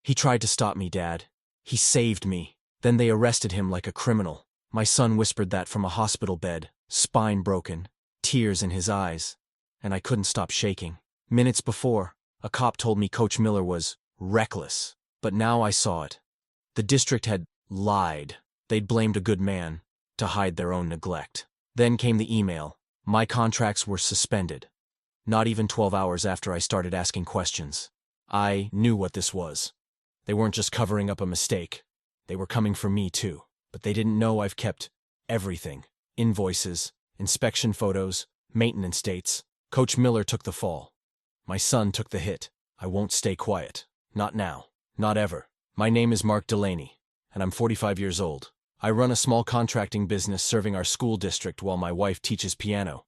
He tried to stop me, Dad. He saved me. Then they arrested him like a criminal. My son whispered that from a hospital bed, spine broken, tears in his eyes, and I couldn't stop shaking. Minutes before, a cop told me Coach Miller was reckless, but now I saw it. The district had lied. They'd blamed a good man to hide their own neglect. Then came the email. My contracts were suspended. Not even 12 hours after I started asking questions. I knew what this was. They weren't just covering up a mistake. They were coming for me too. But they didn't know I've kept everything. Invoices, inspection photos, maintenance dates. Coach Miller took the fall. My son took the hit. I won't stay quiet. Not now. Not ever. My name is Mark Delaney, and I'm 45 years old. I run a small contracting business serving our school district while my wife teaches piano.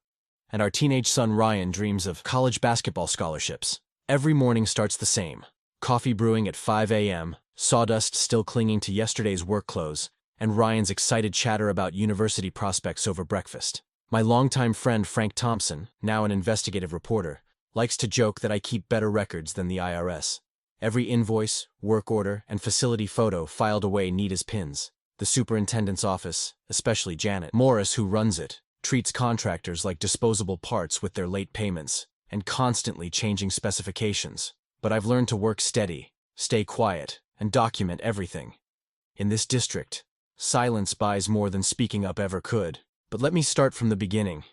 And our teenage son Ryan dreams of college basketball scholarships. Every morning starts the same. Coffee brewing at 5 a.m., sawdust still clinging to yesterday's work clothes, and Ryan's excited chatter about university prospects over breakfast. My longtime friend Frank Thompson, now an investigative reporter, likes to joke that I keep better records than the IRS. Every invoice, work order, and facility photo filed away neat as pins. The superintendent's office, especially Janet Morris, who runs it, treats contractors like disposable parts with their late payments, and constantly changing specifications. But I've learned to work steady, stay quiet, and document everything. In this district, silence buys more than speaking up ever could. But let me start from the beginning.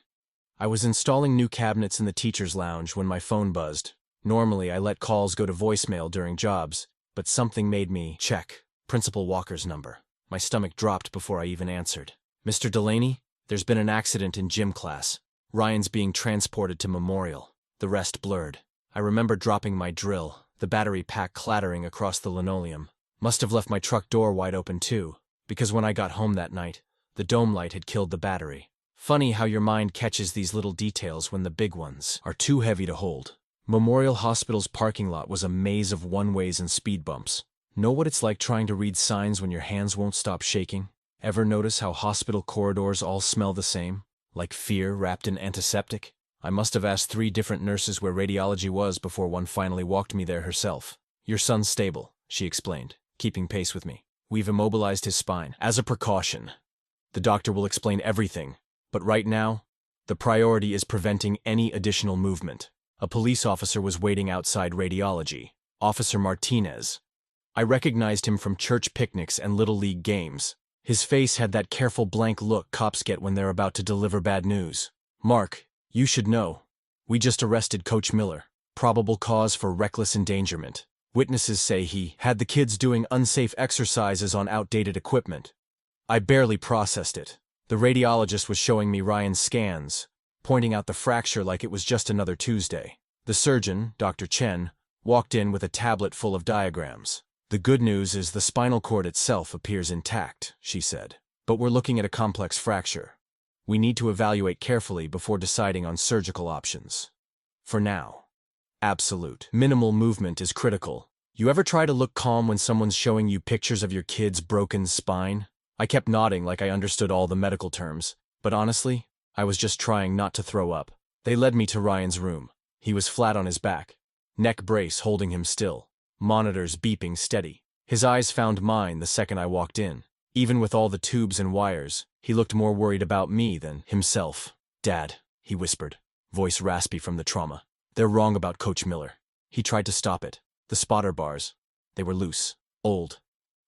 I was installing new cabinets in the teacher's lounge when my phone buzzed. Normally, I let calls go to voicemail during jobs, but something made me check Principal Walker's number. My stomach dropped before I even answered. Mr. Delaney, there's been an accident in gym class. Ryan's being transported to Memorial. The rest blurred. I remember dropping my drill, the battery pack clattering across the linoleum. Must have left my truck door wide open too, because when I got home that night, the dome light had killed the battery. Funny how your mind catches these little details when the big ones are too heavy to hold. Memorial Hospital's parking lot was a maze of one-ways and speed bumps. Know what it's like trying to read signs when your hands won't stop shaking? Ever notice how hospital corridors all smell the same? Like fear wrapped in antiseptic? I must have asked 3 different nurses where radiology was before one finally walked me there herself. Your son's stable, she explained, keeping pace with me. We've immobilized his spine. As a precaution. The doctor will explain everything, but right now, the priority is preventing any additional movement. A police officer was waiting outside radiology, Officer Martinez. I recognized him from church picnics and Little League games. His face had that careful blank look cops get when they're about to deliver bad news. Mark, you should know. We just arrested Coach Miller. Probable cause for reckless endangerment. Witnesses say he had the kids doing unsafe exercises on outdated equipment. I barely processed it. The radiologist was showing me Ryan's scans, pointing out the fracture like it was just another Tuesday. The surgeon, Dr. Chen, walked in with a tablet full of diagrams. The good news is the spinal cord itself appears intact, she said. But we're looking at a complex fracture. We need to evaluate carefully before deciding on surgical options. For now, absolute minimal movement is critical. You ever try to look calm when someone's showing you pictures of your kid's broken spine? I kept nodding like I understood all the medical terms, but honestly, I was just trying not to throw up. They led me to Ryan's room. He was flat on his back, neck brace holding him still, monitors beeping steady. His eyes found mine the second I walked in. Even with all the tubes and wires, he looked more worried about me than himself. Dad, he whispered, voice raspy from the trauma. They're wrong about Coach Miller. He tried to stop it. The spotter bars. They were loose, old.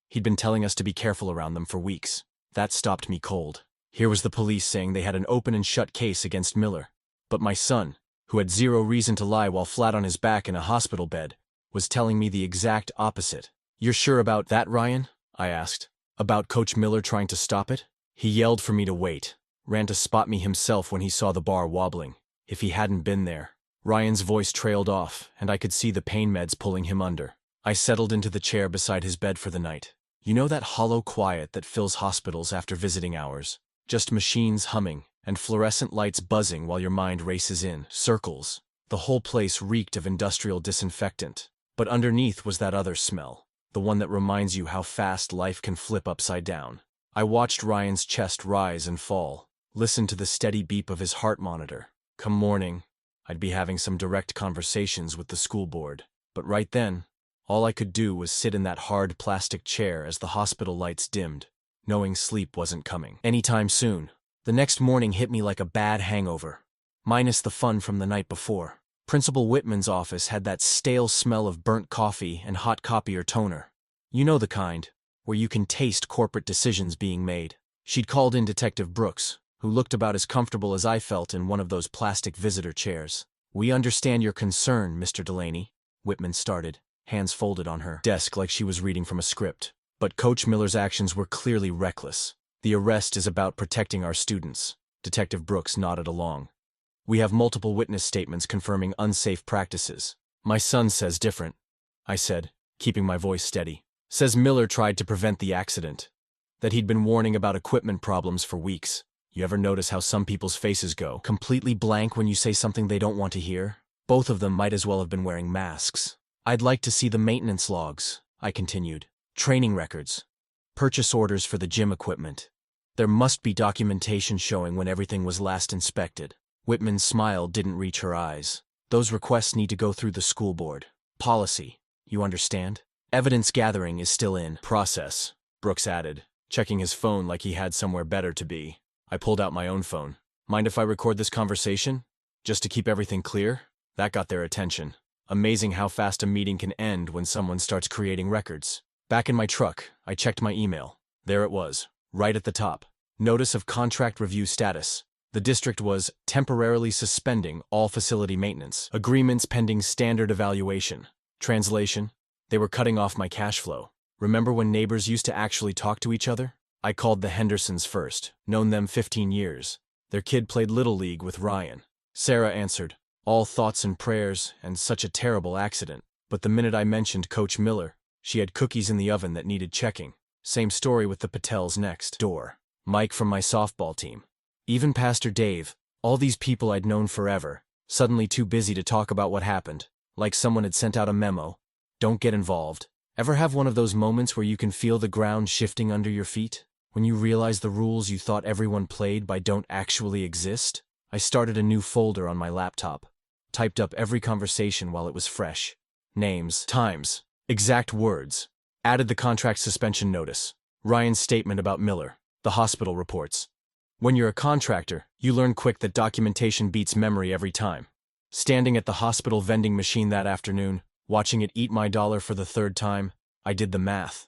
He'd been telling us to be careful around them for weeks. That stopped me cold. Here was the police saying they had an open and shut case against Miller. But my son, who had zero reason to lie while flat on his back in a hospital bed, was telling me the exact opposite. You're sure about that, Ryan? I asked. About Coach Miller trying to stop it? He yelled for me to wait, ran to spot me himself when he saw the bar wobbling. If he hadn't been there. Ryan's voice trailed off, and I could see the pain meds pulling him under. I settled into the chair beside his bed for the night. You know that hollow quiet that fills hospitals after visiting hours? Just machines humming, and fluorescent lights buzzing while your mind races in circles. The whole place reeked of industrial disinfectant. But underneath was that other smell, the one that reminds you how fast life can flip upside down. I watched Ryan's chest rise and fall, listened to the steady beep of his heart monitor. Come morning, I'd be having some direct conversations with the school board. But right then, All I could do was sit in that hard plastic chair as the hospital lights dimmed, knowing sleep wasn't coming anytime soon. The next morning hit me like a bad hangover, minus the fun from the night before. Principal Whitman's office had that stale smell of burnt coffee and hot copier toner. You know the kind, where you can taste corporate decisions being made. She'd called in Detective Brooks, who looked about as comfortable as I felt in one of those plastic visitor chairs. "We understand your concern, Mr. Delaney," Whitman started, hands folded on her desk like she was reading from a script. "But Coach Miller's actions were clearly reckless. The arrest is about protecting our students." Detective Brooks nodded along. "We have multiple witness statements confirming unsafe practices." "My son says different," I said, keeping my voice steady. "Says Miller tried to prevent the accident. That he'd been warning about equipment problems for weeks. You ever notice how some people's faces go completely blank when you say something they don't want to hear? Both of them might as well have been wearing masks. I'd like to see the maintenance logs," I continued. "Training records. Purchase orders for the gym equipment. There must be documentation showing when everything was last inspected." Whitman's smile didn't reach her eyes. "Those requests need to go through the school board. Policy, you understand? Evidence gathering is still in process," Brooks added, checking his phone like he had somewhere better to be. I pulled out my own phone. "Mind if I record this conversation? Just to keep everything clear?" That got their attention. Amazing how fast a meeting can end when someone starts creating records. Back in my truck, I checked my email. There it was, right at the top. Notice of contract review status. The district was temporarily suspending all facility maintenance. Agreements pending standard evaluation. Translation: they were cutting off my cash flow. Remember when neighbors used to actually talk to each other? I called the Hendersons first, known them 15 years. Their kid played Little League with Ryan. Sarah answered, "All thoughts and prayers, and such a terrible accident." But the minute I mentioned Coach Miller, she had cookies in the oven that needed checking. Same story with the Patels next door. Mike from my softball team. Even Pastor Dave, all these people I'd known forever, suddenly too busy to talk about what happened, like someone had sent out a memo. Don't get involved. Ever have one of those moments where you can feel the ground shifting under your feet? When you realize the rules you thought everyone played by don't actually exist? I started a new folder on my laptop, typed up every conversation while it was fresh. Names, times, exact words. Added the contract suspension notice, Ryan's statement about Miller, the hospital reports. When you're a contractor, you learn quick that documentation beats memory every time. Standing at the hospital vending machine that afternoon, watching it eat my dollar for the third time, I did the math.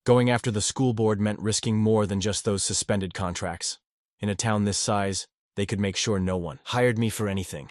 Going after the school board meant risking more than just those suspended contracts. In a town this size, they could make sure no one hired me for anything.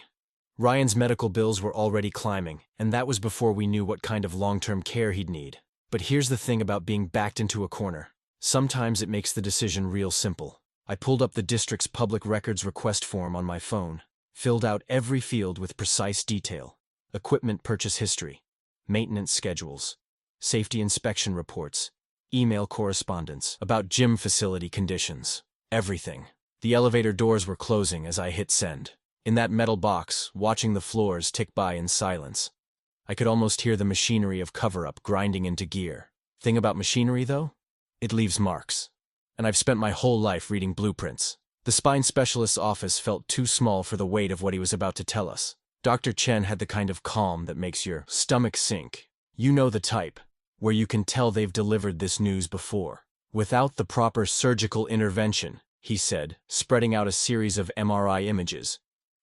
Ryan's medical bills were already climbing, and that was before we knew what kind of long-term care he'd need. But here's the thing about being backed into a corner. Sometimes it makes the decision real simple. I pulled up the district's public records request form on my phone, filled out every field with precise detail. Equipment purchase history, maintenance schedules, safety inspection reports, email correspondence about gym facility conditions, everything. The elevator doors were closing as I hit send. In that metal box, watching the floors tick by in silence, I could almost hear the machinery of cover-up grinding into gear. Thing about machinery, though? It leaves marks. And I've spent my whole life reading blueprints. The spine specialist's office felt too small for the weight of what he was about to tell us. Dr. Chen had the kind of calm that makes your stomach sink. You know the type, where you can tell they've delivered this news before. "Without the proper surgical intervention," he said, spreading out a series of MRI images,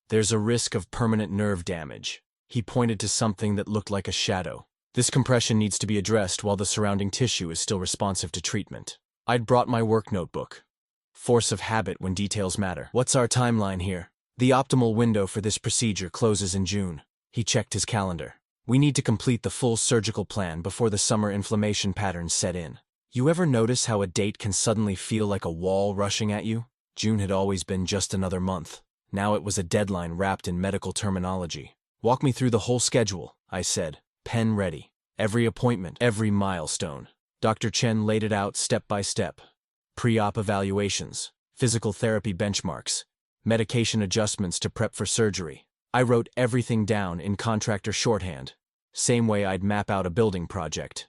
"there's a risk of permanent nerve damage." He pointed to something that looked like a shadow. "This compression needs to be addressed while the surrounding tissue is still responsive to treatment." I'd brought my work notebook. Force of habit when details matter. "What's our timeline here?" "The optimal window for this procedure closes in June." He checked his calendar. "We need to complete the full surgical plan before the summer inflammation patterns set in." You ever notice how a date can suddenly feel like a wall rushing at you? June had always been just another month. Now it was a deadline wrapped in medical terminology. "Walk me through the whole schedule," I said, pen ready. Every appointment, every milestone. Dr. Chen laid it out step by step. Pre-op evaluations, physical therapy benchmarks, medication adjustments to prep for surgery. I wrote everything down in contractor shorthand, same way I'd map out a building project.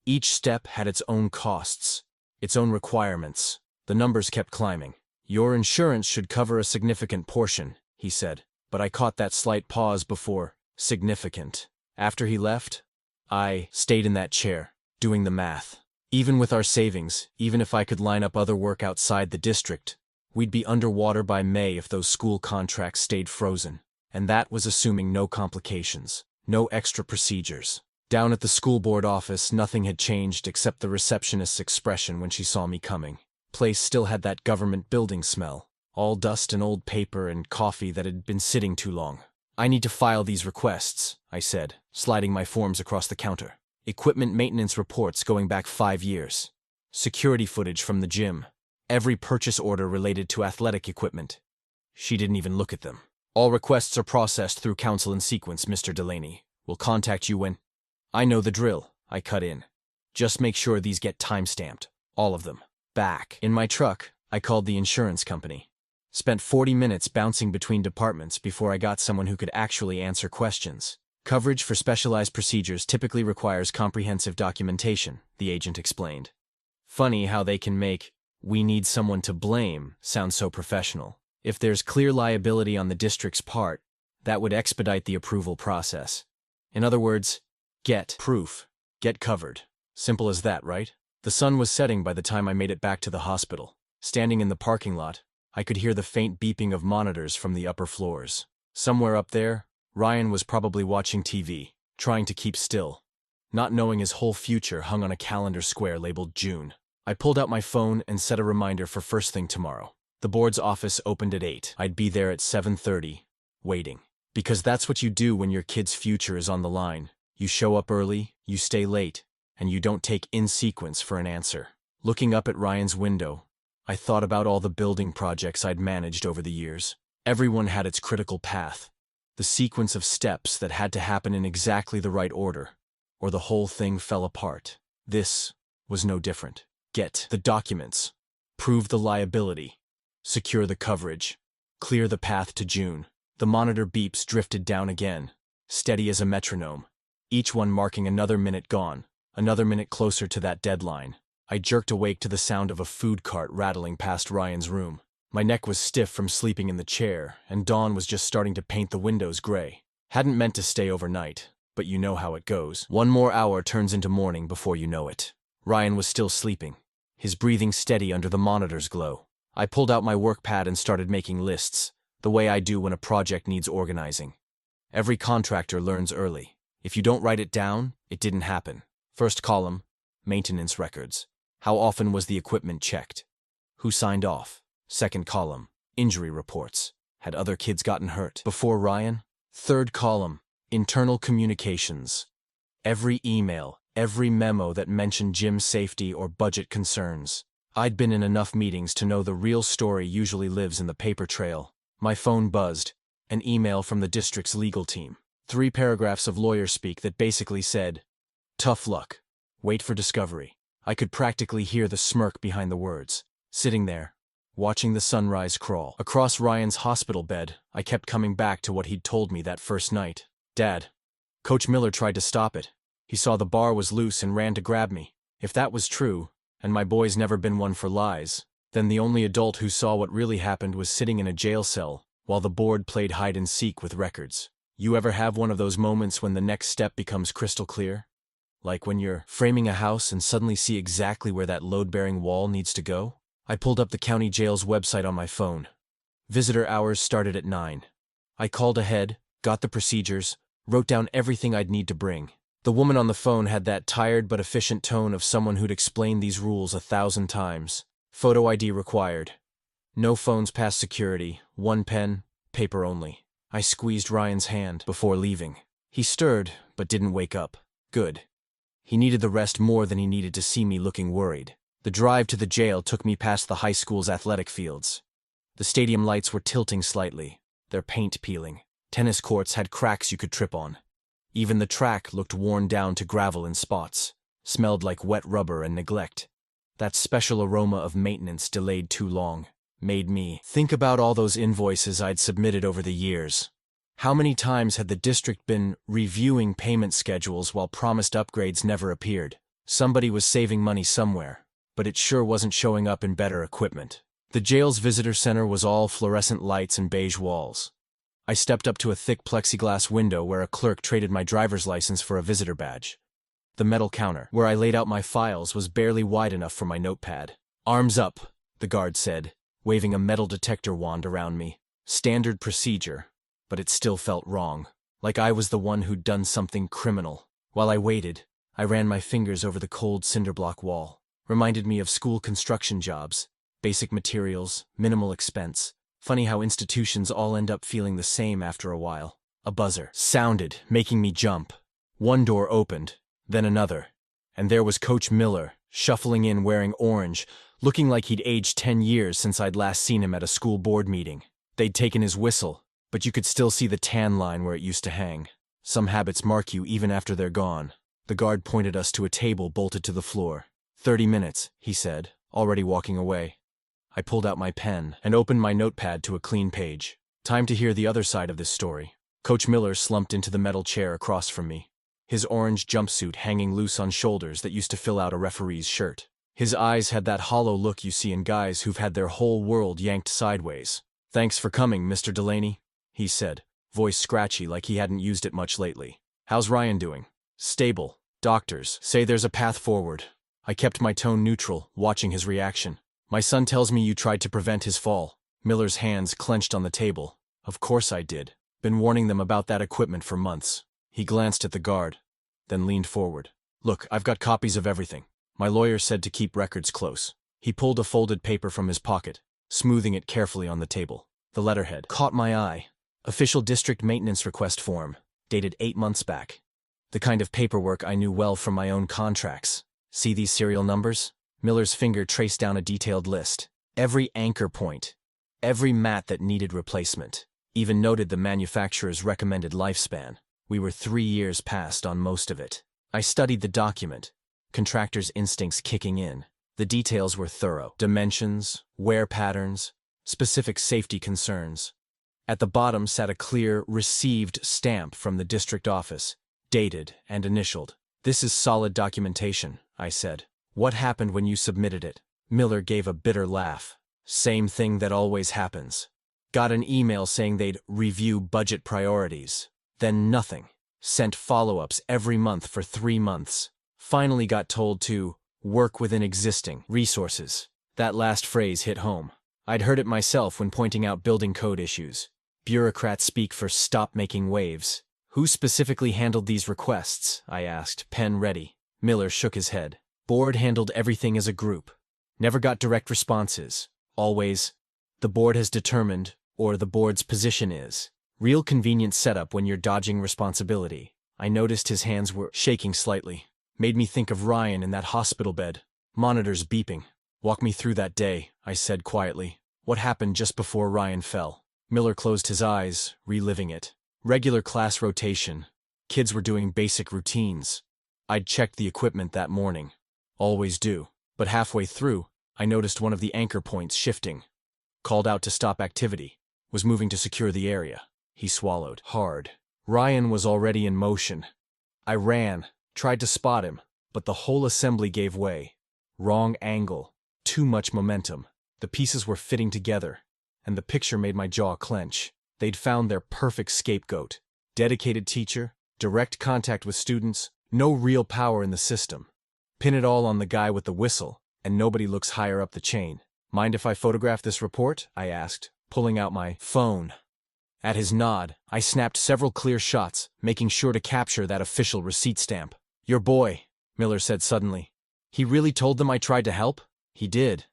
Each step had its own costs, its own requirements. The numbers kept climbing. "Your insurance should cover a significant portion," he said, but I caught that slight pause before significant. After he left, I stayed in that chair, doing the math. Even with our savings, even if I could line up other work outside the district, we'd be underwater by May if those school contracts stayed frozen. And that was assuming no complications, no extra procedures. Down at the school board office, nothing had changed except the receptionist's expression when she saw me coming. Place still had that government building smell, all dust and old paper and coffee that had been sitting too long. I need to file these requests, I said, sliding my forms across the counter. Equipment maintenance reports going back 5 years. Security footage from the gym. Every purchase order related to athletic equipment. She didn't even look at them. All requests are processed through counsel in sequence, Mr. Delaney. We'll contact you when... I know the drill, I cut in. Just make sure these get time-stamped. All of them. Back in my truck, I called the insurance company. Spent 40 minutes bouncing between departments before I got someone who could actually answer questions. Coverage for specialized procedures typically requires comprehensive documentation, the agent explained. Funny how they can make, "we need someone to blame," sound so professional. If there's clear liability on the district's part, that would expedite the approval process. In other words, get proof, get covered. Simple as that, right? The sun was setting by the time I made it back to the hospital. Standing in the parking lot, I could hear the faint beeping of monitors from the upper floors. Somewhere up there, Ryan was probably watching TV, trying to keep still, not knowing his whole future hung on a calendar square labeled June. I pulled out my phone and set a reminder for first thing tomorrow. The board's office opened at 8. I'd be there at 7:30, waiting. Because that's what you do when your kid's future is on the line. You show up early, you stay late, and you don't take in sequence for an answer. Looking up at Ryan's window, I thought about all the building projects I'd managed over the years. Everyone had its critical path. The sequence of steps that had to happen in exactly the right order, or the whole thing fell apart. This was no different. Get the documents, prove the liability, secure the coverage, clear the path to June. The monitor beeps drifted down again, steady as a metronome, each one marking another minute gone, another minute closer to that deadline. I jerked awake to the sound of a food cart rattling past Ryan's room. My neck was stiff from sleeping in the chair, and dawn was just starting to paint the windows gray. Hadn't meant to stay overnight, but you know how it goes. 1 more hour turns into morning before you know it. Ryan was still sleeping, his breathing steady under the monitor's glow. I pulled out my work pad and started making lists, the way I do when a project needs organizing. Every contractor learns early. If you don't write it down, it didn't happen. First column, maintenance records. How often was the equipment checked? Who signed off? Second column, injury reports. Had other kids gotten hurt before Ryan? Third column, internal communications. Every email, every memo that mentioned gym safety or budget concerns. I'd been in enough meetings to know the real story usually lives in the paper trail. My phone buzzed, an email from the district's legal team. 3 paragraphs of lawyer speak that basically said, "Tough luck. Wait for discovery." I could practically hear the smirk behind the words. Sitting there, watching the sunrise crawl across Ryan's hospital bed, I kept coming back to what he'd told me that first night. "Dad, Coach Miller tried to stop it. He saw the bar was loose and ran to grab me." If that was true, and my boy's never been one for lies, then the only adult who saw what really happened was sitting in a jail cell while the board played hide-and-seek with records. You ever have one of those moments when the next step becomes crystal clear? Like when you're framing a house and suddenly see exactly where that load-bearing wall needs to go? I pulled up the county jail's website on my phone. Visitor hours started at 9. I called ahead, got the procedures, wrote down everything I'd need to bring. The woman on the phone had that tired but efficient tone of someone who'd explained these rules 1,000 times. Photo ID required. No phones past security, 1 pen, paper only. I squeezed Ryan's hand before leaving. He stirred, but didn't wake up. Good. He needed the rest more than he needed to see me looking worried. The drive to the jail took me past the high school's athletic fields. The stadium lights were tilting slightly, their paint peeling. Tennis courts had cracks you could trip on. Even the track looked worn down to gravel in spots, smelled like wet rubber and neglect. That special aroma of maintenance delayed too long made me think about all those invoices I'd submitted over the years. How many times had the district been reviewing payment schedules while promised upgrades never appeared? Somebody was saving money somewhere, but it sure wasn't showing up in better equipment. The jail's visitor center was all fluorescent lights and beige walls. I stepped up to a thick plexiglass window where a clerk traded my driver's license for a visitor badge. The metal counter, where I laid out my files, was barely wide enough for my notepad. "Arms up," the guard said, waving a metal detector wand around me. Standard procedure, but it still felt wrong, like I was the one who'd done something criminal. While I waited, I ran my fingers over the cold cinderblock wall. Reminded me of school construction jobs. Basic materials, minimal expense. Funny how institutions all end up feeling the same after a while. A buzzer sounded, making me jump. One door opened, then another, and there was Coach Miller, shuffling in wearing orange, looking like he'd aged 10 years since I'd last seen him at a school board meeting. They'd taken his whistle, but you could still see the tan line where it used to hang. Some habits mark you even after they're gone. The guard pointed us to a table bolted to the floor. 30 minutes, he said, already walking away. I pulled out my pen and opened my notepad to a clean page. Time to hear the other side of this story. Coach Miller slumped into the metal chair across from me, his orange jumpsuit hanging loose on shoulders that used to fill out a referee's shirt. His eyes had that hollow look you see in guys who've had their whole world yanked sideways. "Thanks for coming, Mr. Delaney," he said, voice scratchy like he hadn't used it much lately. "How's Ryan doing?" "Stable. Doctors say there's a path forward." I kept my tone neutral, watching his reaction. "My son tells me you tried to prevent his fall." Miller's hands clenched on the table. "Of course I did. Been warning them about that equipment for months." He glanced at the guard, then leaned forward. "Look, I've got copies of everything. My lawyer said to keep records close." He pulled a folded paper from his pocket, smoothing it carefully on the table. The letterhead caught my eye. Official district maintenance request form, dated 8 months back. The kind of paperwork I knew well from my own contracts. "See these serial numbers?" Miller's finger traced down a detailed list. Every anchor point, every mat that needed replacement. Even noted the manufacturer's recommended lifespan. We were 3 years past on most of it. I studied the document, contractor's instincts kicking in. The details were thorough. Dimensions, wear patterns, specific safety concerns. At the bottom sat a clear, received stamp from the district office, dated and initialed. "This is solid documentation," I said. "What happened when you submitted it?" Miller gave a bitter laugh. "Same thing that always happens. Got an email saying they'd review budget priorities. Then nothing. Sent follow-ups every month for 3 months. Finally got told to work within existing resources." That last phrase hit home. I'd heard it myself when pointing out building code issues. Bureaucrats speak for "stop making waves." "Who specifically handled these requests?" I asked, pen ready. Miller shook his head. "Board handled everything as a group. Never got direct responses. Always, the board has determined, or the board's position is." Real convenient setup when you're dodging responsibility. I noticed his hands were shaking slightly. Made me think of Ryan in that hospital bed. Monitors beeping. "Walk me through that day," I said quietly. "What happened just before Ryan fell?" Miller closed his eyes, reliving it. Regular class rotation. Kids were doing basic routines. I'd checked the equipment that morning. Always do. But halfway through, I noticed one of the anchor points shifting. Called out to stop activity. Was moving to secure the area. He swallowed hard. Ryan was already in motion. I ran, tried to spot him, but the whole assembly gave way. Wrong angle. Too much momentum. The pieces were fitting together, and the picture made my jaw clench. They'd found their perfect scapegoat. Dedicated teacher, direct contact with students, no real power in the system. Pin it all on the guy with the whistle, and nobody looks higher up the chain. "Mind if I photograph this report?" I asked, pulling out my phone. At his nod, I snapped several clear shots, making sure to capture that official receipt stamp. "Your boy," Miller said suddenly. "He really told them I tried to help?" "He did.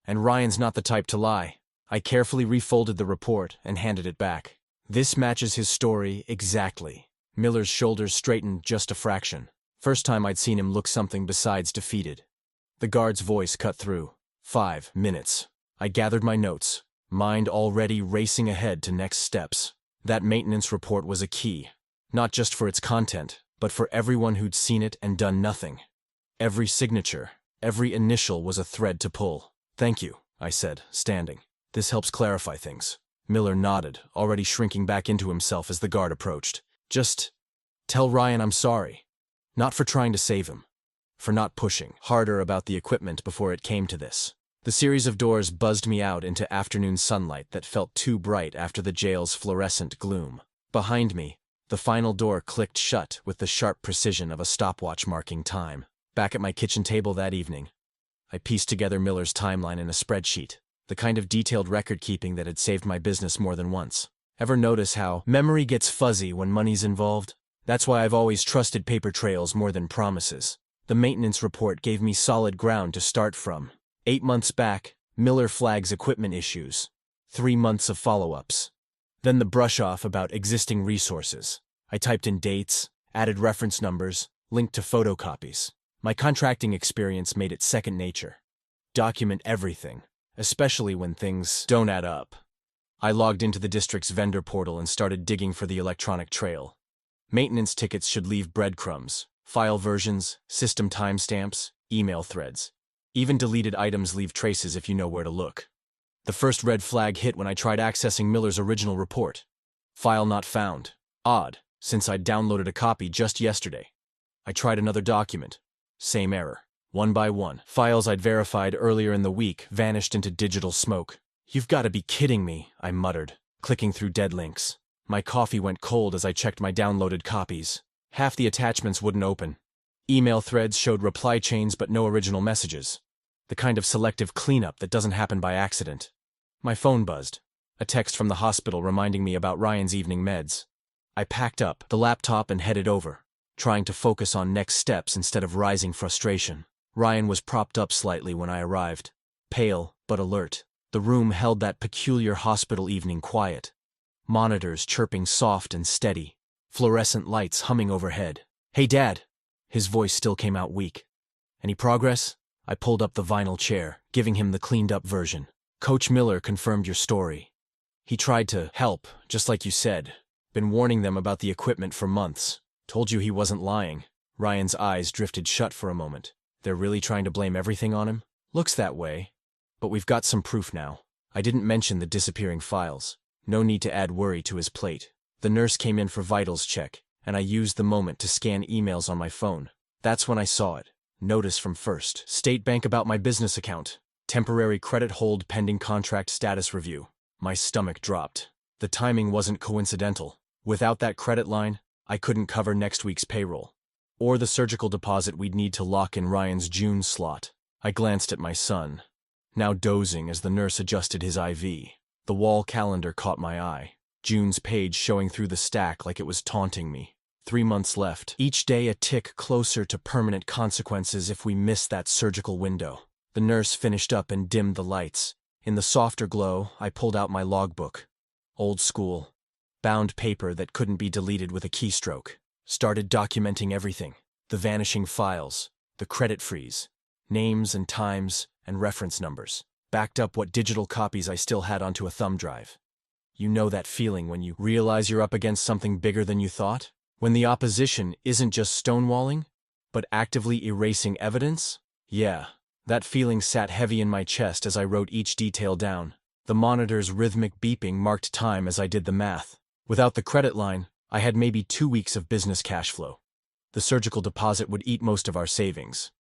And Ryan's not the type to lie." I carefully refolded the report and handed it back. "This matches his story exactly." Miller's shoulders straightened just a fraction. First time I'd seen him look something besides defeated. The guard's voice cut through. 5 minutes. I gathered my notes, mind already racing ahead to next steps. That maintenance report was a key, not just for its content, but for everyone who'd seen it and done nothing. Every signature, every initial was a thread to pull. "Thank you," I said, standing. "This helps clarify things." Miller nodded, already shrinking back into himself as the guard approached. "Just tell Ryan I'm sorry. Not for trying to save him. For not pushing harder about the equipment before it came to this." The series of doors buzzed me out into afternoon sunlight that felt too bright after the jail's fluorescent gloom. Behind me, The final door clicked shut with the sharp precision of a stopwatch marking time. Back at my kitchen table that evening, I pieced together Miller's timeline in a spreadsheet, the kind of detailed record-keeping that had saved my business more than once. Ever notice how memory gets fuzzy when money's involved? That's why I've always trusted paper trails more than promises. The maintenance report gave me solid ground to start from. 8 months back, Miller flags equipment issues. 3 months of follow-ups. Then the brush-off about existing resources. I typed in dates, added reference numbers, linked to photocopies. My contracting experience made it second nature. Document everything, especially when things don't add up. I logged into the district's vendor portal and started digging for the electronic trail. Maintenance tickets should leave breadcrumbs, file versions, system timestamps, email threads. Even deleted items leave traces if you know where to look. The first red flag hit when I tried accessing Miller's original report. File not found. Odd, since I'd downloaded a copy just yesterday. I tried another document. Same error. One by one, files I'd verified earlier in the week vanished into digital smoke. "You've got to be kidding me," I muttered, clicking through dead links. My coffee went cold as I checked my downloaded copies. Half the attachments wouldn't open. Email threads showed reply chains but no original messages. The kind of selective cleanup that doesn't happen by accident. My phone buzzed. A text from the hospital reminding me about Ryan's evening meds. I packed up the laptop and headed over, trying to focus on next steps instead of rising frustration. Ryan was propped up slightly when I arrived, pale but alert. The room held that peculiar hospital evening quiet. Monitors chirping soft and steady, fluorescent lights humming overhead. "Hey, Dad." His voice still came out weak. "Any progress?" I pulled up the vinyl chair, giving him the cleaned-up version. "Coach Miller confirmed your story. He tried to help, just like you said. Been warning them about the equipment for months. Told you he wasn't lying." Ryan's eyes drifted shut for a moment. "They're really trying to blame everything on him?" "Looks that way. But we've got some proof now." I didn't mention the disappearing files. No need to add worry to his plate. The nurse came in for vitals check, and I used the moment to scan emails on my phone. That's when I saw it. Notice from First State Bank about my business account. Temporary credit hold pending contract status review. My stomach dropped. The timing wasn't coincidental. Without that credit line, I couldn't cover next week's payroll. Or the surgical deposit we'd need to lock in Ryan's June slot. I glanced at my son, now dozing as the nurse adjusted his IV. The wall calendar caught my eye. June's page showing through the stack like it was taunting me. 3 months left. Each day a tick closer to permanent consequences if we missed that surgical window. The nurse finished up and dimmed the lights. In the softer glow, I pulled out my logbook. Old school. Bound paper that couldn't be deleted with a keystroke. Started documenting everything. The vanishing files. The credit freeze. Names and times and reference numbers. Backed up what digital copies I still had onto a thumb drive. You know that feeling when you realize you're up against something bigger than you thought? When the opposition isn't just stonewalling, but actively erasing evidence? Yeah, that feeling sat heavy in my chest as I wrote each detail down. The monitor's rhythmic beeping marked time as I did the math. Without the credit line, I had maybe 2 weeks of business cash flow. The surgical deposit would eat most of our savings.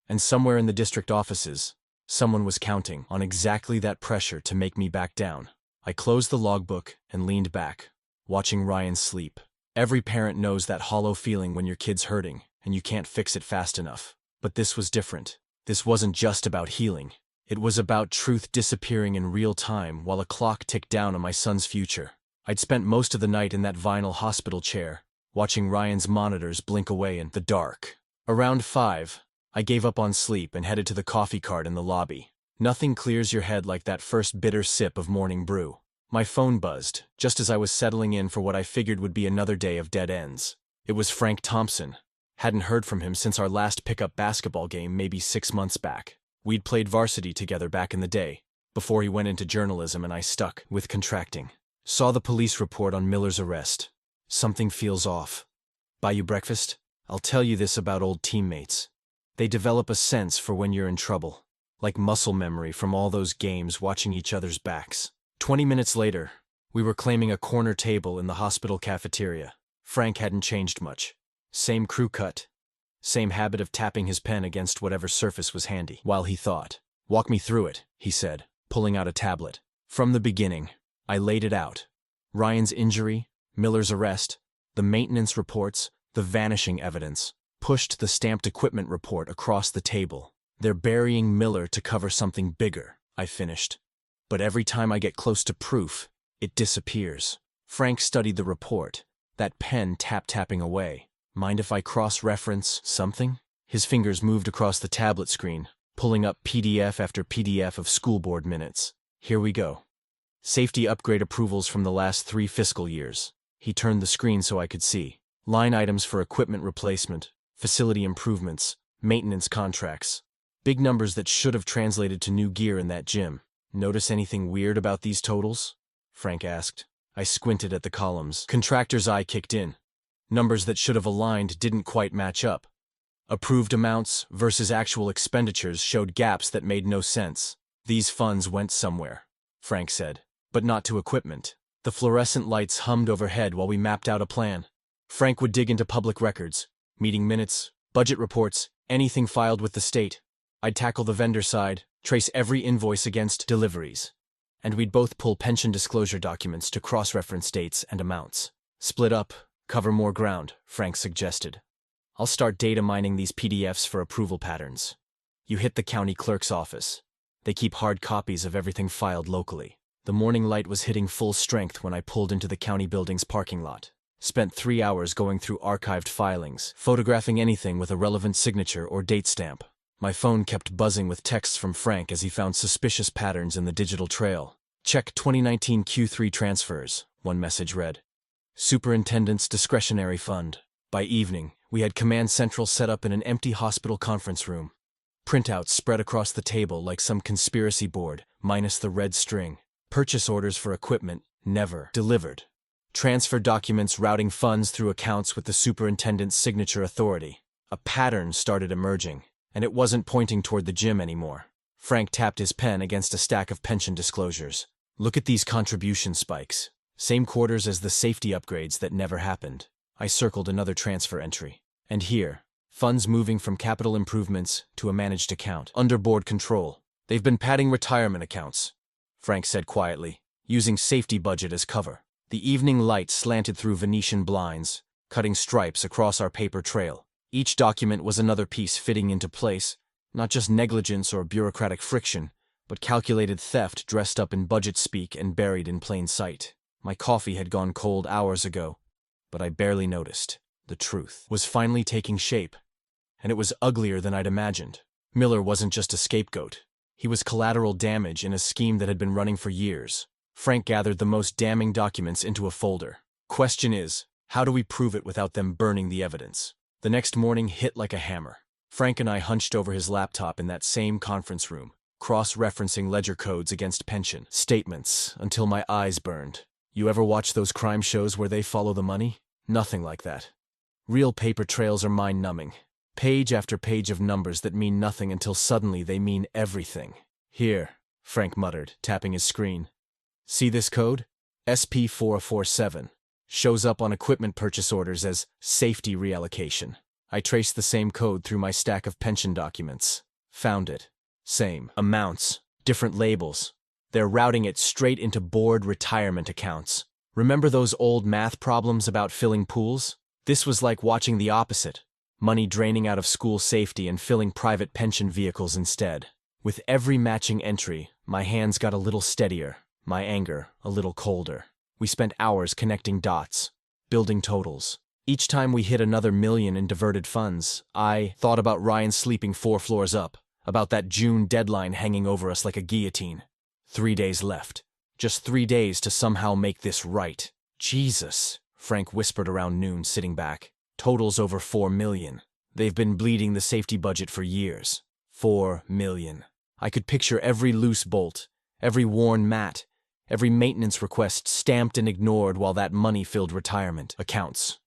And somewhere in the district offices, someone was counting on exactly that pressure to make me back down. I closed the logbook and leaned back, watching Ryan sleep. Every parent knows that hollow feeling when your kid's hurting and you can't fix it fast enough. But this was different. This wasn't just about healing. It was about truth disappearing in real time while a clock ticked down on my son's future. I'd spent most of the night in that vinyl hospital chair, watching Ryan's monitors blink away in the dark. Around 5, I gave up on sleep and headed to the coffee cart in the lobby. Nothing clears your head like that first bitter sip of morning brew. My phone buzzed, just as I was settling in for what I figured would be another day of dead ends. It was Frank Thompson. Hadn't heard from him since our last pickup basketball game maybe 6 months back. We'd played varsity together back in the day, before he went into journalism and I stuck with contracting. Saw the police report on Miller's arrest. Something feels off. Buy you breakfast? I'll tell you this about old teammates. They develop a sense for when you're in trouble, like muscle memory from all those games watching each other's backs. 20 minutes later, we were claiming a corner table in the hospital cafeteria. Frank hadn't changed much. Same crew cut. Same habit of tapping his pen against whatever surface was handy while he thought. "Walk me through it," he said, pulling out a tablet. From the beginning, I laid it out. Ryan's injury, Miller's arrest, The maintenance reports, the vanishing evidence, pushed the stamped equipment report across the table. They're burying Miller to cover something bigger, I finished. But every time I get close to proof, it disappears. Frank studied the report, that pen tap-tapping away. Mind if I cross-reference something? His fingers moved across the tablet screen, pulling up PDF after PDF of school board minutes. Here we go. Safety upgrade approvals from the last 3 fiscal years. He turned the screen so I could see. Line items for equipment replacement, facility improvements, maintenance contracts. Big numbers that should have translated to new gear in that gym. Notice anything weird about these totals? Frank asked. I squinted at the columns. Contractor's eye kicked in. Numbers that should have aligned didn't quite match up. Approved amounts versus actual expenditures showed gaps that made no sense. These funds went somewhere, Frank said, but not to equipment. The fluorescent lights hummed overhead while we mapped out a plan. Frank would dig into public records, meeting minutes, budget reports, anything filed with the state. I'd tackle the vendor side, trace every invoice against deliveries. And we'd both pull pension disclosure documents to cross-reference dates and amounts. Split up, cover more ground, Frank suggested. I'll start data mining these PDFs for approval patterns. You hit the county clerk's office. They keep hard copies of everything filed locally. The morning light was hitting full strength when I pulled into the county building's parking lot. Spent 3 hours going through archived filings, photographing anything with a relevant signature or date stamp. My phone kept buzzing with texts from Frank as he found suspicious patterns in the digital trail. Check 2019 Q3 transfers, one message read. Superintendent's discretionary fund. By evening, we had Command Central set up in an empty hospital conference room. Printouts spread across the table like some conspiracy board, minus the red string. Purchase orders for equipment, never delivered. Transfer documents routing funds through accounts with the superintendent's signature authority. A pattern started emerging, and it wasn't pointing toward the gym anymore. Frank tapped his pen against a stack of pension disclosures. Look at these contribution spikes. Same quarters as the safety upgrades that never happened. I circled another transfer entry. And here, funds moving from capital improvements to a managed account. Under board control. They've been padding retirement accounts, Frank said quietly, using safety budget as cover. The evening light slanted through Venetian blinds, cutting stripes across our paper trail. Each document was another piece fitting into place, not just negligence or bureaucratic friction, but calculated theft dressed up in budget speak and buried in plain sight. My coffee had gone cold hours ago, but I barely noticed. The truth was finally taking shape, and it was uglier than I'd imagined. Miller wasn't just a scapegoat. He was collateral damage in a scheme that had been running for years. Frank gathered the most damning documents into a folder. Question is, how do we prove it without them burning the evidence? The next morning hit like a hammer. Frank and I hunched over his laptop in that same conference room, cross-referencing ledger codes against pension statements until my eyes burned. You ever watch those crime shows where they follow the money? Nothing like that. Real paper trails are mind-numbing. Page after page of numbers that mean nothing until suddenly they mean everything. Here, Frank muttered, tapping his screen. See this code? SP447. Shows up on equipment purchase orders as safety reallocation. I traced the same code through my stack of pension documents. Found it. Same amounts, different labels. They're routing it straight into board retirement accounts. Remember those old math problems about filling pools? This was like watching the opposite. Money draining out of school safety and filling private pension vehicles instead. With every matching entry, my hands got a little steadier, my anger a little colder. We spent hours connecting dots, building totals. Each time we hit another million in diverted funds, I thought about Ryan sleeping 4 floors up, about that June deadline hanging over us like a guillotine. 3 days left. Just 3 days to somehow make this right. Jesus, Frank whispered around noon, sitting back. Totals over 4 million. They've been bleeding the safety budget for years. 4 million. I could picture every loose bolt, every worn mat, every maintenance request stamped and ignored while that money filled retirement accounts.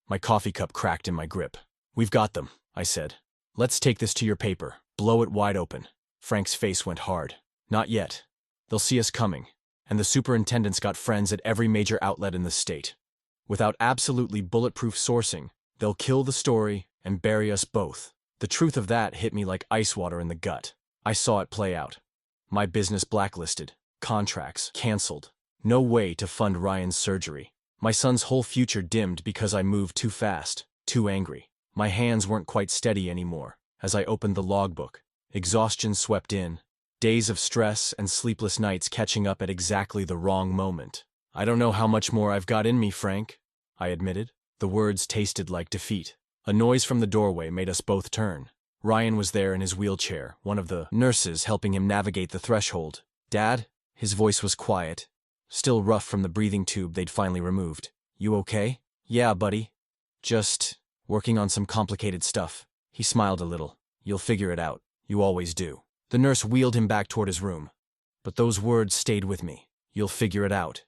My coffee cup cracked in my grip. We've got them, I said. Let's take this to your paper. Blow it wide open. Frank's face went hard. Not yet. They'll see us coming, and the superintendent's got friends at every major outlet in the state. Without absolutely bulletproof sourcing, they'll kill the story and bury us both. The truth of that hit me like ice water in the gut. I saw it play out. My business blacklisted, contracts canceled, no way to fund Ryan's surgery. My son's whole future dimmed because I moved too fast, too angry. My hands weren't quite steady anymore. As I opened the logbook, exhaustion swept in, days of stress and sleepless nights catching up at exactly the wrong moment. "I don't know how much more I've got in me, Frank," I admitted. The words tasted like defeat. A noise from the doorway made us both turn. Ryan was there in his wheelchair, one of the nurses helping him navigate the threshold. "Dad?" His voice was quiet, still rough from the breathing tube they'd finally removed. "You okay?" "Yeah, buddy. Just working on some complicated stuff." He smiled a little. "You'll figure it out. You always do." The nurse wheeled him back toward his room. But those words stayed with me. "You'll figure it out."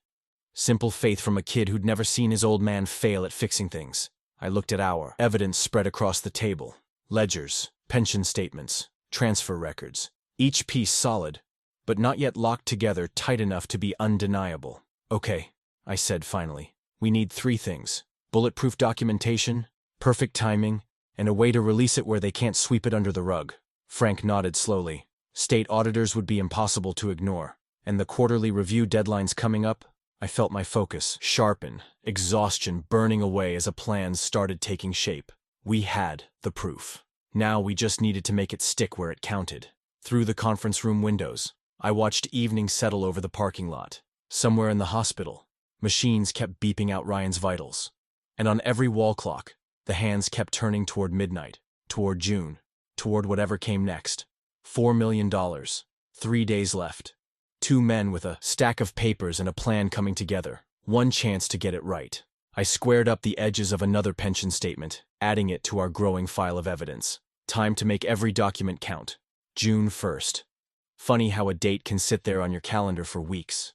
Simple faith from a kid who'd never seen his old man fail at fixing things. I looked at our evidence spread across the table. Ledgers, pension statements, transfer records. Each piece solid, but not yet locked together tight enough to be undeniable. "Okay," I said finally. "We need 3 things. Bulletproof documentation, perfect timing, and a way to release it where they can't sweep it under the rug." Frank nodded slowly. State auditors would be impossible to ignore. And the quarterly review deadlines coming up? I felt my focus sharpen, exhaustion burning away as a plan started taking shape. We had the proof. Now we just needed to make it stick where it counted. Through the conference room windows, I watched evening settle over the parking lot. Somewhere in the hospital, machines kept beeping out Ryan's vitals. And on every wall clock, the hands kept turning toward midnight, toward June, toward whatever came next. $4 million. 3 days left. 2 men with a stack of papers and a plan coming together. One chance to get it right. I squared up the edges of another pension statement, adding it to our growing file of evidence. Time to make every document count. June 1st. Funny how a date can sit there on your calendar for weeks,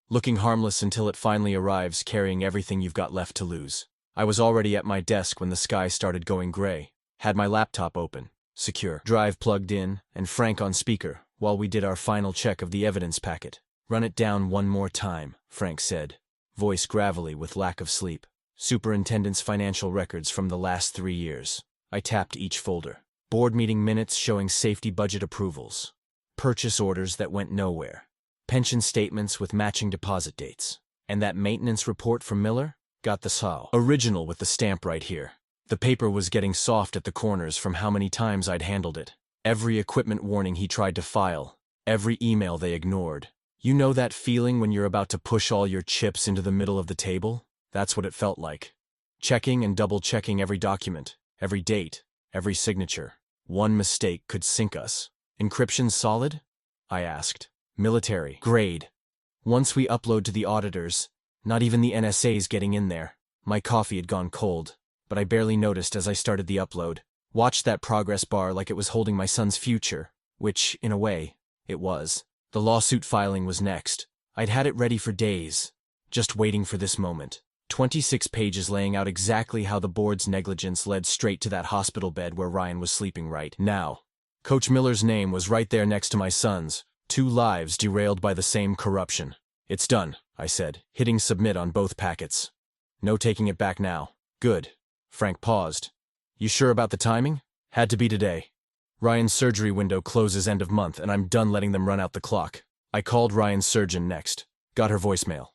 looking harmless until it finally arrives carrying everything you've got left to lose. I was already at my desk when the sky started going gray. Had my laptop open, secure, drive plugged in, and Frank on speaker, while we did our final check of the evidence packet. "Run it down one more time," Frank said, voice gravelly with lack of sleep. "Superintendent's financial records from the last 3 years." I tapped each folder. Board meeting minutes showing safety budget approvals. Purchase orders that went nowhere. Pension statements with matching deposit dates. And that maintenance report from Miller? Got the SAW original with the stamp right here. The paper was getting soft at the corners from how many times I'd handled it. Every equipment warning he tried to file. Every email they ignored. You know that feeling when you're about to push all your chips into the middle of the table? That's what it felt like. Checking and double-checking every document, every date, every signature. One mistake could sink us. "Encryption solid?" I asked. "Military grade. Once we upload to the auditors, not even the NSA's getting in there." My coffee had gone cold, but I barely noticed as I started the upload. Watched that progress bar like it was holding my son's future, which, in a way, it was. The lawsuit filing was next. I'd had it ready for days, just waiting for this moment. 26 pages laying out exactly how the board's negligence led straight to that hospital bed where Ryan was sleeping right now. Coach Miller's name was right there next to my son's. 2 lives derailed by the same corruption. "It's done," I said, hitting submit on both packets. "No taking it back now." "Good." Frank paused. "You sure about the timing?" "Had to be today. Ryan's surgery window closes end of month and I'm done letting them run out the clock." I called Ryan's surgeon next. Got her voicemail.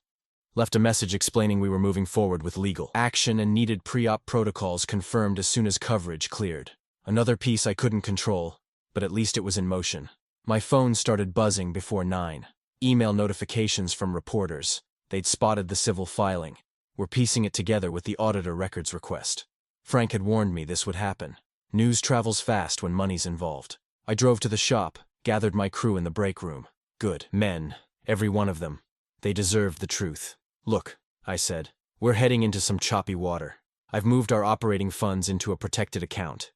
Left a message explaining we were moving forward with legal action and needed pre-op protocols confirmed as soon as coverage cleared. Another piece I couldn't control, but at least it was in motion. My phone started buzzing before 9. Email notifications from reporters. They'd spotted the civil filing. Were piecing it together with the auditor records request. Frank had warned me this would happen. News travels fast when money's involved. I drove to the shop, gathered my crew in the break room. Good men, every one of them. They deserved the truth. "Look," I said, "we're heading into some choppy water. I've moved our operating funds into a protected account.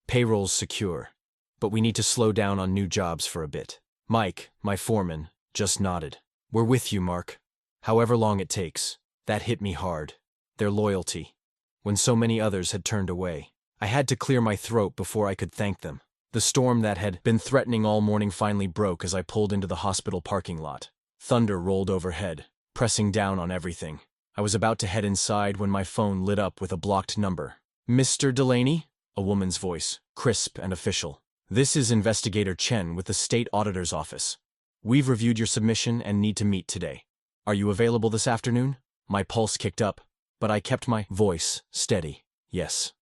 Payroll's secure. But we need to slow down on new jobs for a bit." Mike, my foreman, just nodded. "We're with you, Mark. However long it takes." That hit me hard. Their loyalty. When so many others had turned away. I had to clear my throat before I could thank them. The storm that had been threatening all morning finally broke as I pulled into the hospital parking lot. Thunder rolled overhead, pressing down on everything. I was about to head inside when my phone lit up with a blocked number. "Mr. Delaney?" A woman's voice, crisp and official. "This is Investigator Chen with the State Auditor's Office. We've reviewed your submission and need to meet today. Are you available this afternoon?" My pulse kicked up. But I kept my voice steady. Yes.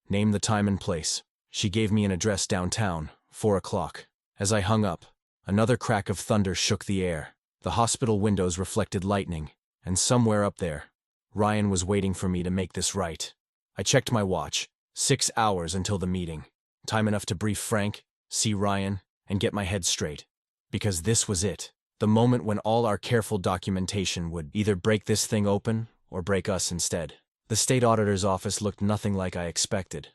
Name the time and place. She gave me an address downtown, 4 o'clock. As I hung up, another crack of thunder shook the air. The hospital windows reflected lightning, and somewhere up there, Ryan was waiting for me to make this right. I checked my watch. 6 hours until the meeting. Time enough to brief Frank, see Ryan, and get my head straight. Because this was it. The moment when all our careful documentation would either break this thing open or break us instead. The state auditor's office looked nothing like I expected.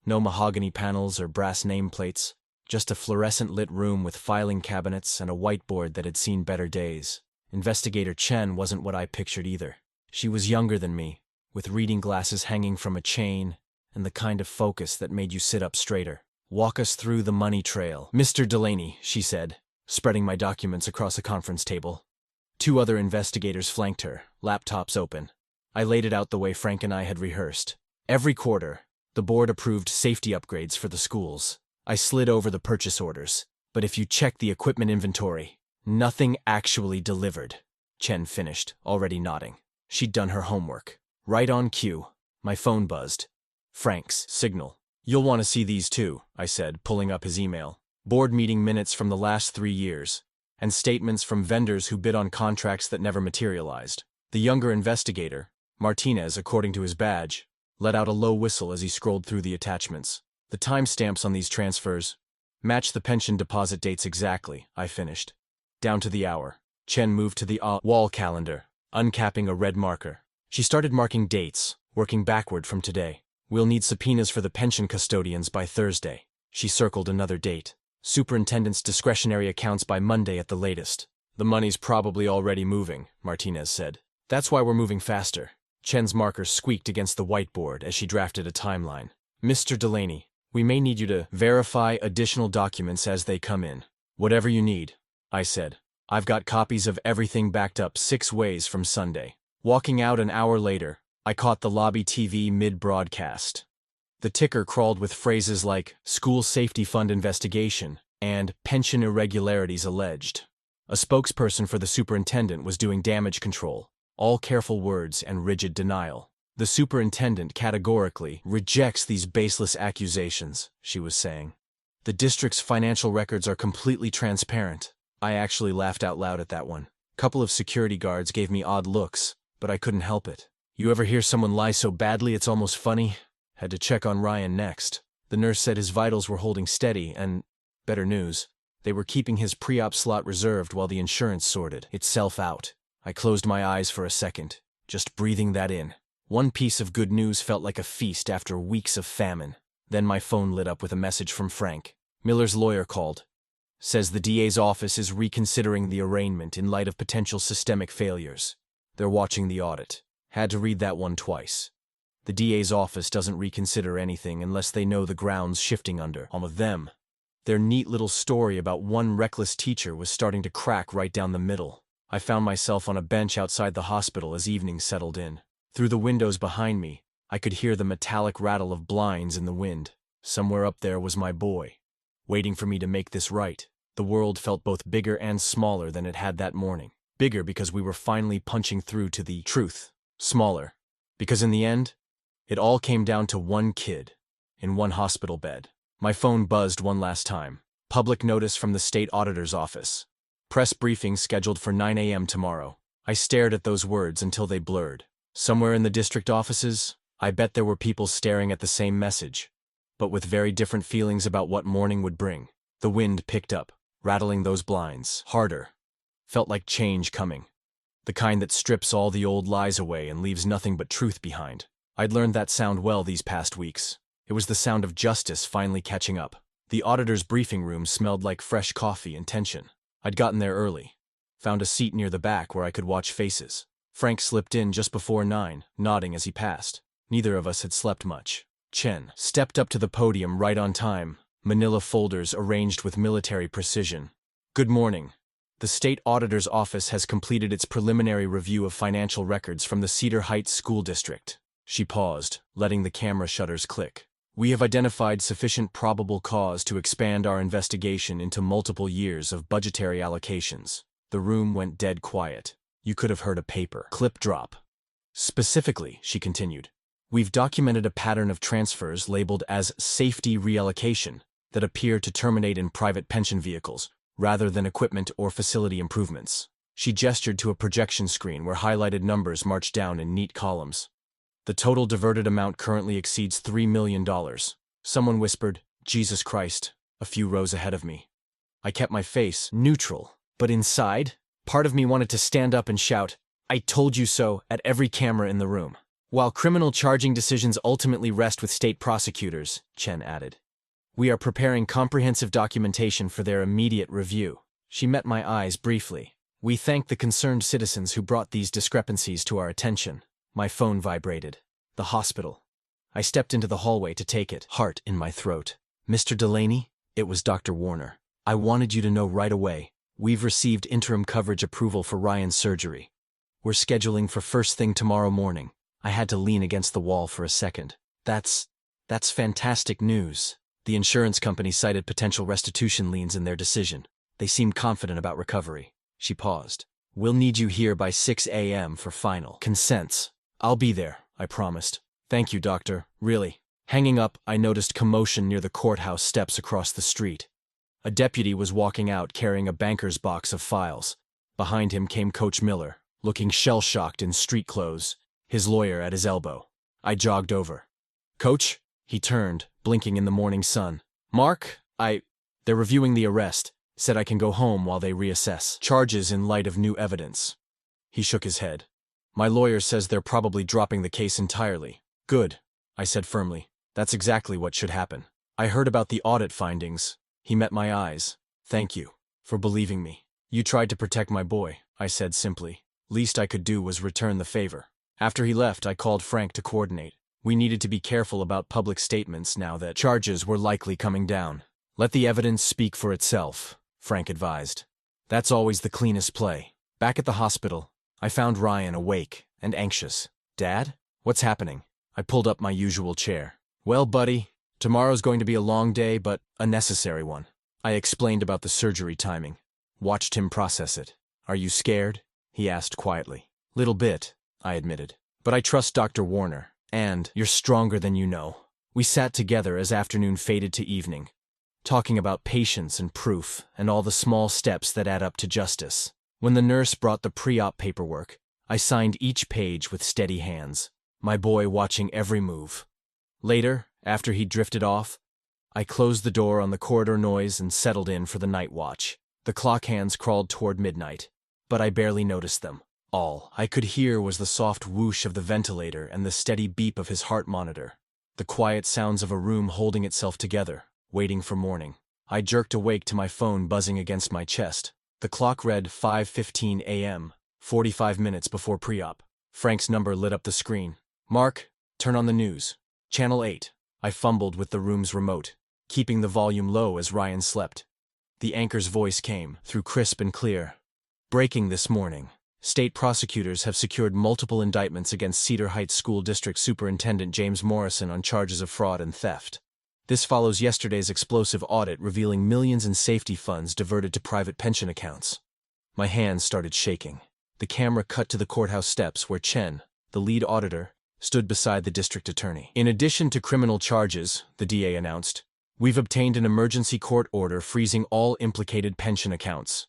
No mahogany panels or brass nameplates, just a fluorescent-lit room with filing cabinets and a whiteboard that had seen better days. Investigator Chen wasn't what I pictured either. She was younger than me, with reading glasses hanging from a chain and the kind of focus that made you sit up straighter. "Walk us through the money trail, Mr. Delaney," she said, spreading my documents across a conference table. 2 other investigators flanked her, laptops open. I laid it out the way Frank and I had rehearsed. Every quarter, the board approved safety upgrades for the schools. I slid over the purchase orders. But if you check the equipment inventory, nothing actually delivered. Chen finished, already nodding. She'd done her homework. Right on cue, my phone buzzed. Frank's signal. "You'll want to see these too," I said, pulling up his email. Board meeting minutes from the last 3 years, and statements from vendors who bid on contracts that never materialized. The younger investigator, Martinez according to his badge, let out a low whistle as he scrolled through the attachments. "The timestamps on these transfers match the pension deposit dates exactly," I finished. Down to the hour. Chen moved to the wall calendar, uncapping a red marker. She started marking dates, working backward from today. "We'll need subpoenas for the pension custodians by Thursday." She circled another date. "Superintendent's discretionary accounts by Monday at the latest." "The money's probably already moving," Martinez said. "That's why we're moving faster." Chen's marker squeaked against the whiteboard as she drafted a timeline. "Mr. Delaney, we may need you to verify additional documents as they come in." "Whatever you need," I said. "I've got copies of everything backed up 6 ways from Sunday." Walking out an hour later, I caught the lobby TV mid-broadcast. The ticker crawled with phrases like "School Safety Fund Investigation" and "Pension Irregularities Alleged." A spokesperson for the superintendent was doing damage control, all careful words and rigid denial. "The superintendent categorically rejects these baseless accusations," she was saying. "The district's financial records are completely transparent." I actually laughed out loud at that one. Couple of security guards gave me odd looks, but I couldn't help it. "You ever hear someone lie so badly it's almost funny?" Had to check on Ryan next. The nurse said his vitals were holding steady and, better news, they were keeping his pre-op slot reserved while the insurance sorted itself out. I closed my eyes for a second, just breathing that in. One piece of good news felt like a feast after weeks of famine. Then my phone lit up with a message from Frank. "Miller's lawyer called. Says the DA's office is reconsidering the arraignment in light of potential systemic failures. They're watching the audit." Had to read that one twice. The DA's office doesn't reconsider anything unless they know the ground's shifting under all of them. Their neat little story about one reckless teacher was starting to crack right down the middle. I found myself on a bench outside the hospital as evening settled in. Through the windows behind me, I could hear the metallic rattle of blinds in the wind. Somewhere up there was my boy, waiting for me to make this right. The world felt both bigger and smaller than it had that morning. Bigger because we were finally punching through to the truth. Smaller because in the end, it all came down to one kid in one hospital bed. My phone buzzed one last time. Public notice from the state auditor's office. Press briefing scheduled for 9 a.m. tomorrow. I stared at those words until they blurred. Somewhere in the district offices, I bet there were people staring at the same message, but with very different feelings about what morning would bring. The wind picked up, rattling those blinds harder. Felt like change coming. The kind that strips all the old lies away and leaves nothing but truth behind. I'd learned that sound well these past weeks. It was the sound of justice finally catching up. The auditor's briefing room smelled like fresh coffee and tension. I'd gotten there early. Found a seat near the back where I could watch faces. Frank slipped in just before 9, nodding as he passed. Neither of us had slept much. Chen stepped up to the podium right on time, manila folders arranged with military precision. "Good morning. The state auditor's office has completed its preliminary review of financial records from the Cedar Heights School District." She paused, letting the camera shutters click. "We have identified sufficient probable cause to expand our investigation into multiple years of budgetary allocations." The room went dead quiet. You could have heard a paper clip drop. Specifically, she continued, we've documented a pattern of transfers labeled as safety reallocation that appear to terminate in private pension vehicles, rather than equipment or facility improvements. She gestured to a projection screen where highlighted numbers marched down in neat columns. The total diverted amount currently exceeds $3 million. Someone whispered, Jesus Christ, a few rows ahead of me. I kept my face neutral, but inside, part of me wanted to stand up and shout, I told you so, at every camera in the room. While criminal charging decisions ultimately rest with state prosecutors, Chen added, we are preparing comprehensive documentation for their immediate review. She met my eyes briefly. We thank the concerned citizens who brought these discrepancies to our attention. My phone vibrated. The hospital. I stepped into the hallway to take it, heart in my throat. Mr. Delaney? It was Dr. Warner. I wanted you to know right away. We've received interim coverage approval for Ryan's surgery. We're scheduling for first thing tomorrow morning. I had to lean against the wall for a second. That's fantastic news. The insurance company cited potential restitution liens in their decision. They seemed confident about recovery. She paused. We'll need you here by 6 a.m. for final consents. I'll be there, I promised. Thank you, doctor, really. Hanging up, I noticed commotion near the courthouse steps across the street. A deputy was walking out carrying a banker's box of files. Behind him came Coach Miller, looking shell-shocked in street clothes, his lawyer at his elbow. I jogged over. Coach? He turned, blinking in the morning sun. Mark, they're reviewing the arrest. Said I can go home while they reassess charges in light of new evidence. He shook his head. My lawyer says they're probably dropping the case entirely. Good, I said firmly. That's exactly what should happen. I heard about the audit findings. He met my eyes. Thank you for believing me. You tried to protect my boy, I said simply. Least I could do was return the favor. After he left, I called Frank to coordinate. We needed to be careful about public statements now that charges were likely coming down. Let the evidence speak for itself, Frank advised. That's always the cleanest play. Back at the hospital, I found Ryan awake and anxious. Dad? What's happening? I pulled up my usual chair. Well, buddy, tomorrow's going to be a long day, but a necessary one. I explained about the surgery timing. Watched him process it. Are you scared? He asked quietly. Little bit, I admitted. But I trust Dr. Warner, and you're stronger than you know. We sat together as afternoon faded to evening, talking about patience and proof and all the small steps that add up to justice. When the nurse brought the pre-op paperwork, I signed each page with steady hands, my boy watching every move. Later, after he drifted off, I closed the door on the corridor noise and settled in for the night watch. The clock hands crawled toward midnight, but I barely noticed them. All I could hear was the soft whoosh of the ventilator and the steady beep of his heart monitor, the quiet sounds of a room holding itself together, waiting for morning. I jerked awake to my phone buzzing against my chest. The clock read 5:15 a.m., 45 minutes before pre-op. Frank's number lit up the screen. Mark, turn on the news. Channel 8. I fumbled with the room's remote, keeping the volume low as Ryan slept. The anchor's voice came, through crisp and clear. Breaking this morning. State prosecutors have secured multiple indictments against Cedar Heights School District Superintendent James Morrison on charges of fraud and theft. This follows yesterday's explosive audit revealing millions in safety funds diverted to private pension accounts. My hands started shaking. The camera cut to the courthouse steps where Chen, the lead auditor, stood beside the district attorney. In addition to criminal charges, the DA announced, we've obtained an emergency court order freezing all implicated pension accounts.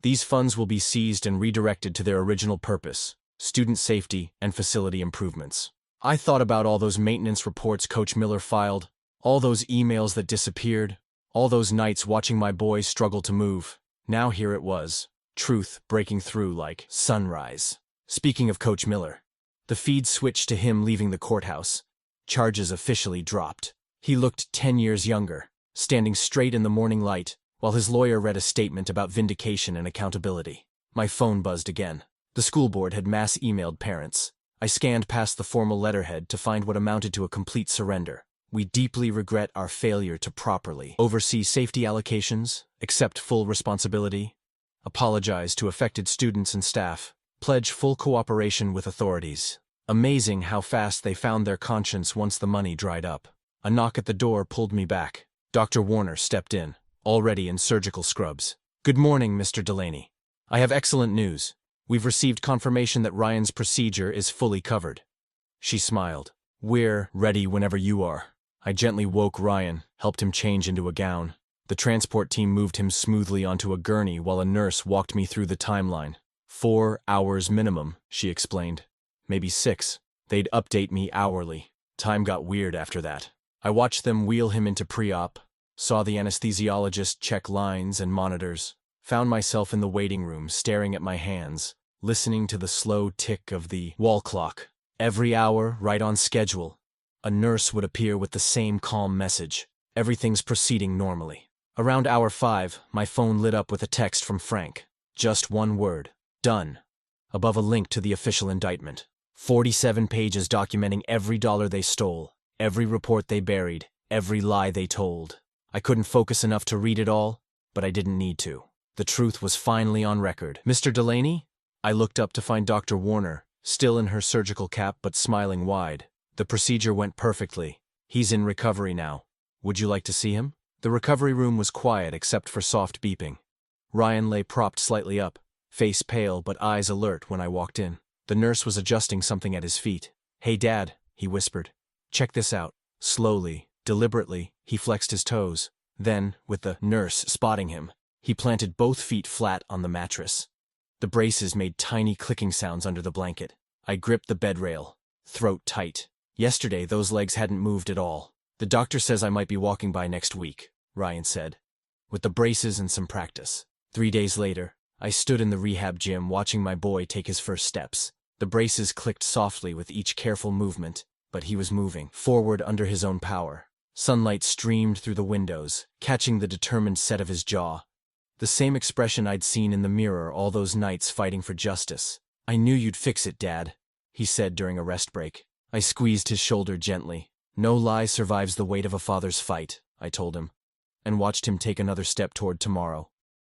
These funds will be seized and redirected to their original purpose, student safety and facility improvements. I thought about all those maintenance reports Coach Miller filed, all those emails that disappeared, all those nights watching my boy struggle to move. Now here it was, truth breaking through like sunrise. Speaking of Coach Miller, the feed switched to him leaving the courthouse. Charges officially dropped. He looked 10 years younger, standing straight in the morning light, while his lawyer read a statement about vindication and accountability. My phone buzzed again. The school board had mass emailed parents. I scanned past the formal letterhead to find what amounted to a complete surrender. We deeply regret our failure to properly oversee safety allocations, accept full responsibility, apologize to affected students and staff, pledge full cooperation with authorities. Amazing how fast they found their conscience once the money dried up. A knock at the door pulled me back. Dr. Warner stepped in, already in surgical scrubs. Good morning, Mr. Delaney. I have excellent news. We've received confirmation that Ryan's procedure is fully covered. She smiled. We're ready whenever you are. I gently woke Ryan, helped him change into a gown. The transport team moved him smoothly onto a gurney while a nurse walked me through the timeline. 4 hours minimum, she explained. Maybe 6. They'd update me hourly. Time got weird after that. I watched them wheel him into pre-op, saw the anesthesiologist check lines and monitors, found myself in the waiting room staring at my hands, listening to the slow tick of the wall clock. Every hour, right on schedule, a nurse would appear with the same calm message. Everything's proceeding normally. Around hour 5, my phone lit up with a text from Frank. Just one word. Done. Above a link to the official indictment. 47 pages documenting every dollar they stole, every report they buried, every lie they told. I couldn't focus enough to read it all, but I didn't need to. The truth was finally on record. Mr. Delaney? I looked up to find Dr. Warner, still in her surgical cap but smiling wide. The procedure went perfectly. He's in recovery now. Would you like to see him? The recovery room was quiet except for soft beeping. Ryan lay propped slightly up, face pale but eyes alert when I walked in. The nurse was adjusting something at his feet. Hey, Dad, he whispered. Check this out. Slowly, deliberately, he flexed his toes. Then, with the nurse spotting him, he planted both feet flat on the mattress. The braces made tiny clicking sounds under the blanket. I gripped the bed rail, throat tight. Yesterday, those legs hadn't moved at all. The doctor says I might be walking by next week, Ryan said, with the braces and some practice. 3 days later, I stood in the rehab gym watching my boy take his first steps. The braces clicked softly with each careful movement, but he was moving forward under his own power. Sunlight streamed through the windows, catching the determined set of his jaw. The same expression I'd seen in the mirror all those nights fighting for justice. I knew you'd fix it, Dad, he said during a rest break. I squeezed his shoulder gently. No lie survives the weight of a father's fight, I told him, and watched him take another step toward tomorrow.